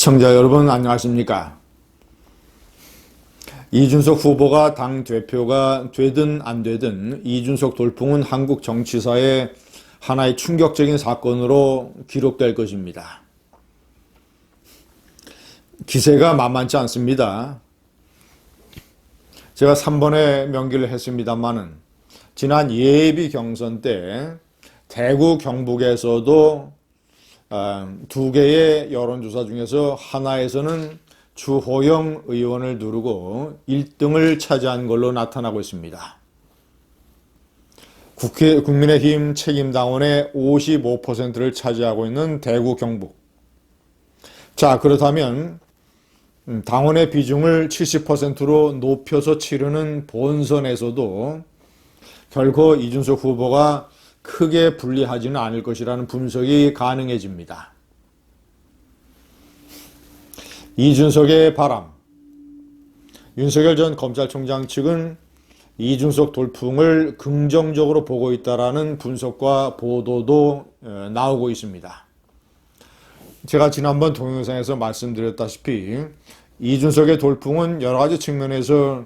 시청자 여러분 안녕하십니까? 이준석 후보가 당대표가 되든 안 되든 이준석 돌풍은 한국 정치사에 하나의 충격적인 사건으로 기록될 것입니다. 기세가 만만치 않습니다. 제가 3번에 명기를 했습니다마는 지난 예비 경선 때 대구 경북에서도 두 개의 여론조사 중에서 하나에서는 주호영 의원을 누르고 1등을 차지한 걸로 나타나고 있습니다. 국민의힘 책임당원의 55%를 차지하고 있는 대구 경북. 자, 그렇다면 당원의 비중을 70%로 높여서 치르는 본선에서도 결코 이준석 후보가 크게 불리하지는 않을 것이라는 분석이 가능해집니다. 이준석의 바람. 윤석열 전 검찰총장 측은 이준석 돌풍을 긍정적으로 보고 있다라는 분석과 보도도 나오고 있습니다. 제가 지난번 동영상에서 말씀드렸다시피 이준석의 돌풍은 여러 가지 측면에서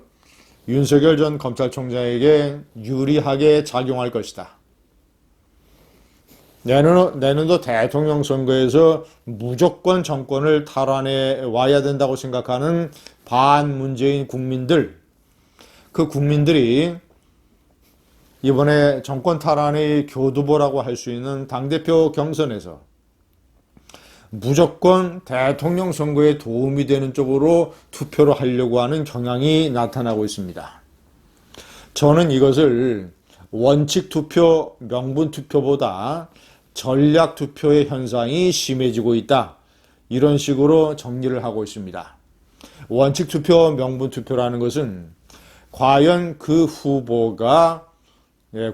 윤석열 전 검찰총장에게 유리하게 작용할 것이다. 내년도 대통령 선거에서 무조건 정권을 탈환해 와야 된다고 생각하는 반문재인 국민들, 그 국민들이 이번에 정권 탈환의 교두보라고 할 수 있는 당대표 경선에서 무조건 대통령 선거에 도움이 되는 쪽으로 투표를 하려고 하는 경향이 나타나고 있습니다. 저는 이것을 원칙 투표, 명분 투표보다 전략 투표의 현상이 심해지고 있다. 이런 식으로 정리를 하고 있습니다. 원칙 투표, 명분 투표라는 것은 과연 그 후보가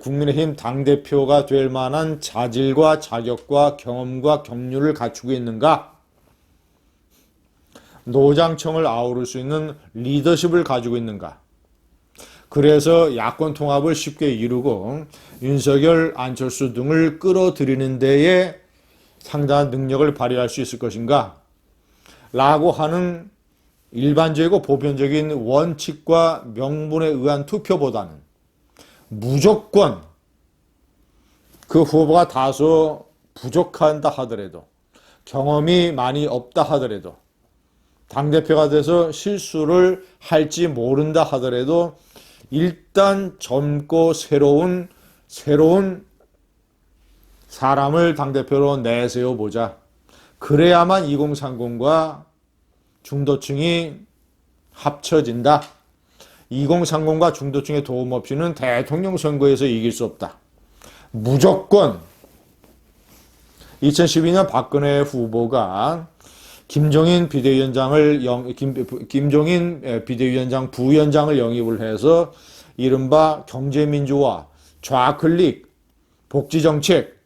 국민의힘 당대표가 될 만한 자질과 자격과 경험과 경륜을 갖추고 있는가? 노장청을 아우를 수 있는 리더십을 가지고 있는가? 그래서 야권 통합을 쉽게 이루고 윤석열, 안철수 등을 끌어들이는 데에 상당한 능력을 발휘할 수 있을 것인가? 라고 하는 일반적이고 보편적인 원칙과 명분에 의한 투표보다는 무조건 그 후보가 다소 부족한다 하더라도, 경험이 많이 없다 하더라도, 당대표가 돼서 실수를 할지 모른다 하더라도 일단 젊고 새로운 사람을 당대표로 내세워 보자. 그래야만 2030과 중도층이 합쳐진다. 2030과 중도층의 도움 없이는 대통령 선거에서 이길 수 없다. 무조건 2012년 박근혜 후보가 김종인 비대위원장 부위원장을 영입을 해서 이른바 경제민주화, 좌클릭, 복지정책,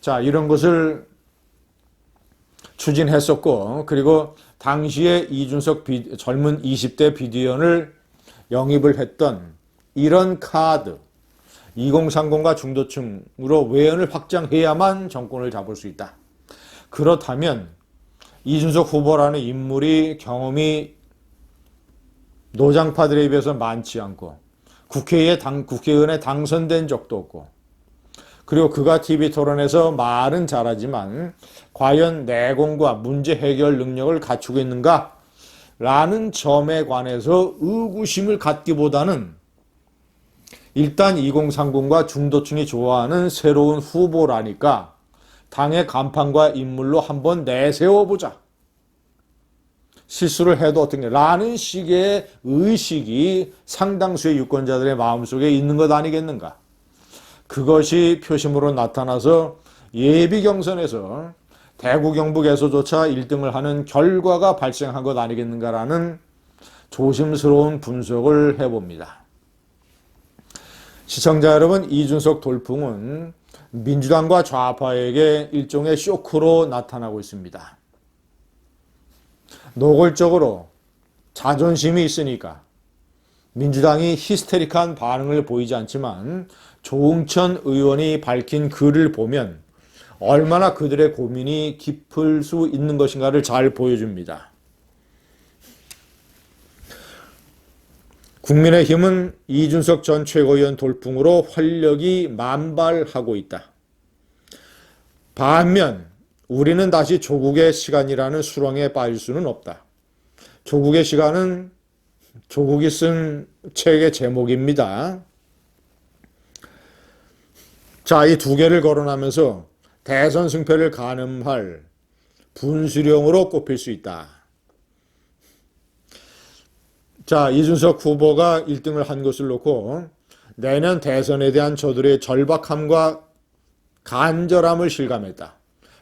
자, 이런 것을 추진했었고, 그리고 당시에 이준석 젊은 20대 비대위원을 영입을 했던 이런 카드, 2030과 중도층으로 외연을 확장해야만 정권을 잡을 수 있다. 그렇다면 이준석 후보라는 인물이 경험이 노장파들에 비해서 많지 않고 국회의원에 당선된 적도 없고, 그리고 그가 TV 토론에서 말은 잘하지만 과연 내공과 문제 해결 능력을 갖추고 있는가? 라는 점에 관해서 의구심을 갖기보다는 일단 2030과 중도층이 좋아하는 새로운 후보라니까 당의 간판과 인물로 한번 내세워보자. 실수를 해도 어떻게 라는 식의 의식이 상당수의 유권자들의 마음속에 있는 것 아니겠는가. 그것이 표심으로 나타나서 예비 경선에서 대구 경북에서조차 1등을 하는 결과가 발생한 것 아니겠는가라는 조심스러운 분석을 해봅니다. 시청자 여러분, 이준석 돌풍은 민주당과 좌파에게 일종의 쇼크로 나타나고 있습니다. 노골적으로 자존심이 있으니까 민주당이 히스테릭한 반응을 보이지 않지만 조응천 의원이 밝힌 글을 보면 얼마나 그들의 고민이 깊을 수 있는 것인가를 잘 보여줍니다. 국민의힘은 이준석 전 최고위원 돌풍으로 활력이 만발하고 있다. 반면 우리는 다시 조국의 시간이라는 수렁에 빠질 수는 없다. 조국의 시간은 조국이 쓴 책의 제목입니다. 자, 이 두 개를 거론하면서 대선 승패를 가늠할 분수령으로 꼽힐 수 있다. 자, 이준석 후보가 1등을 한 것을 놓고 내년 대선에 대한 저들의 절박함과 간절함을 실감했다.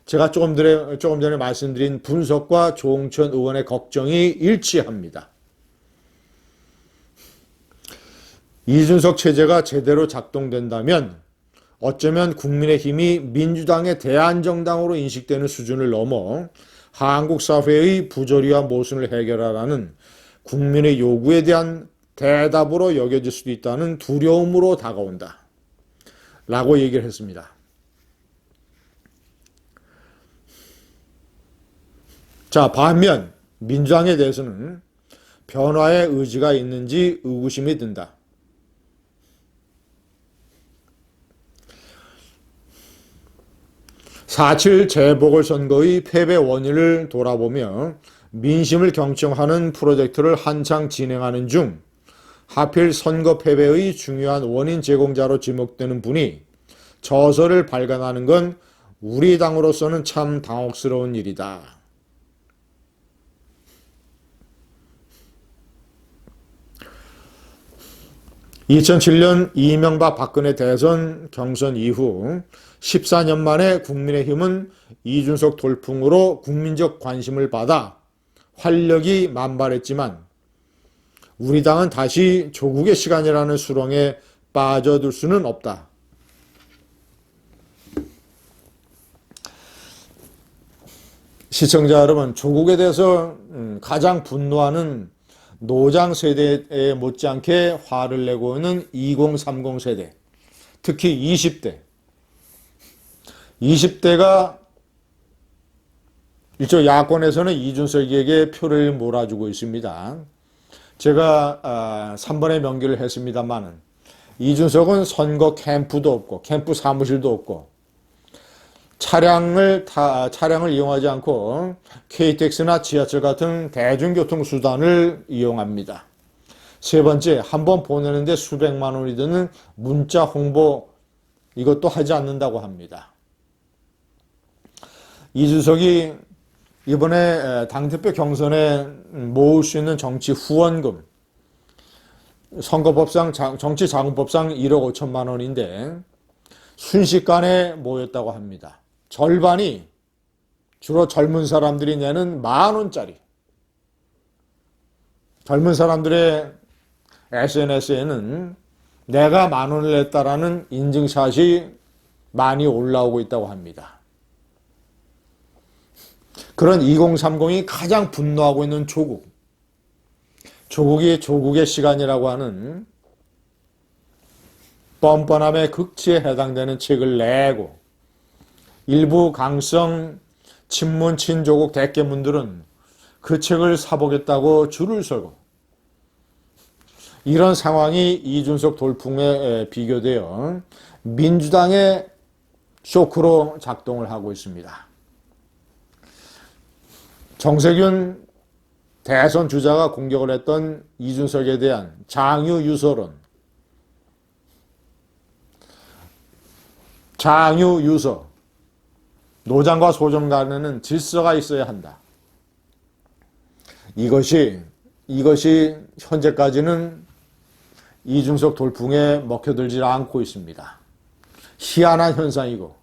제가 조금 전에 말씀드린 분석과 조홍천 의원의 걱정이 일치합니다. 이준석 체제가 제대로 작동된다면 어쩌면 국민의힘이 민주당의 대안정당으로 인식되는 수준을 넘어 한국 사회의 부조리와 모순을 해결하라는 국민의 요구에 대한 대답으로 여겨질 수도 있다는 두려움으로 다가온다. 라고 얘기를 했습니다. 자, 반면 민주당에 대해서는 변화의 의지가 있는지 의구심이 든다. (4.7) 재보궐선거의 패배 원인을 돌아보며 민심을 경청하는 프로젝트를 한창 진행하는 중 하필 선거 패배의 중요한 원인 제공자로 지목되는 분이 저서를 발간하는 건 우리 당으로서는 참 당혹스러운 일이다. (2007년) 이명박 박근혜 대선 경선 이후 14년 만에 국민의힘은 이준석 돌풍으로 국민적 관심을 받아 활력이 만발했지만 우리 당은 다시 조국의 시간이라는 수렁에 빠져들 수는 없다. 시청자 여러분, 조국에 대해서 가장 분노하는 노장 세대에 못지않게 화를 내고 있는 2030 세대, 특히 20대가 이쪽 야권에서는 이준석에게 표를 몰아주고 있습니다. 제가 3번의 명기를 했습니다만은 이준석은 선거 캠프도 없고 캠프 사무실도 없고 차량을 이용하지 않고 KTX나 지하철 같은 대중교통 수단을 이용합니다. 세 번째, 한 번 보내는데 수백만 원이 드는 문자 홍보 이것도 하지 않는다고 합니다. 이준석이 이번에 당대표 경선에 모을 수 있는 정치 후원금, 선거법상, 정치자금법상 1억 5천만 원인데 순식간에 모였다고 합니다. 절반이 주로 젊은 사람들이 내는 10,000원짜리. 젊은 사람들의 SNS에는 내가 10,000원을 냈다라는 인증샷이 많이 올라오고 있다고 합니다. 그런 2030이 가장 분노하고 있는 조국. 조국이 조국의 시간이라고 하는 뻔뻔함의 극치에 해당되는 책을 내고 일부 강성 친문 친조국 대깨문들은 그 책을 사보겠다고 줄을 서고 이런 상황이 이준석 돌풍에 비교되어 민주당의 쇼크로 작동을 하고 있습니다. 정세균 대선 주자가 공격을 했던 이준석에 대한 장유유서론, 장유유서, 노장과 소장 간에는 질서가 있어야 한다. 이것이 현재까지는 이준석 돌풍에 먹혀들지 않고 있습니다. 희한한 현상이고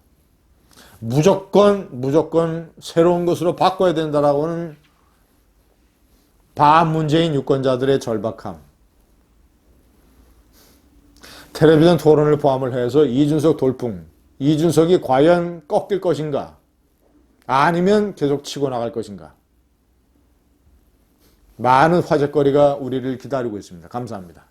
무조건 새로운 것으로 바꿔야 된다라고는 반문재인 유권자들의 절박함. 텔레비전 토론을 포함을 해서 이준석 돌풍, 이준석이 과연 꺾일 것인가? 아니면 계속 치고 나갈 것인가? 많은 화제거리가 우리를 기다리고 있습니다. 감사합니다.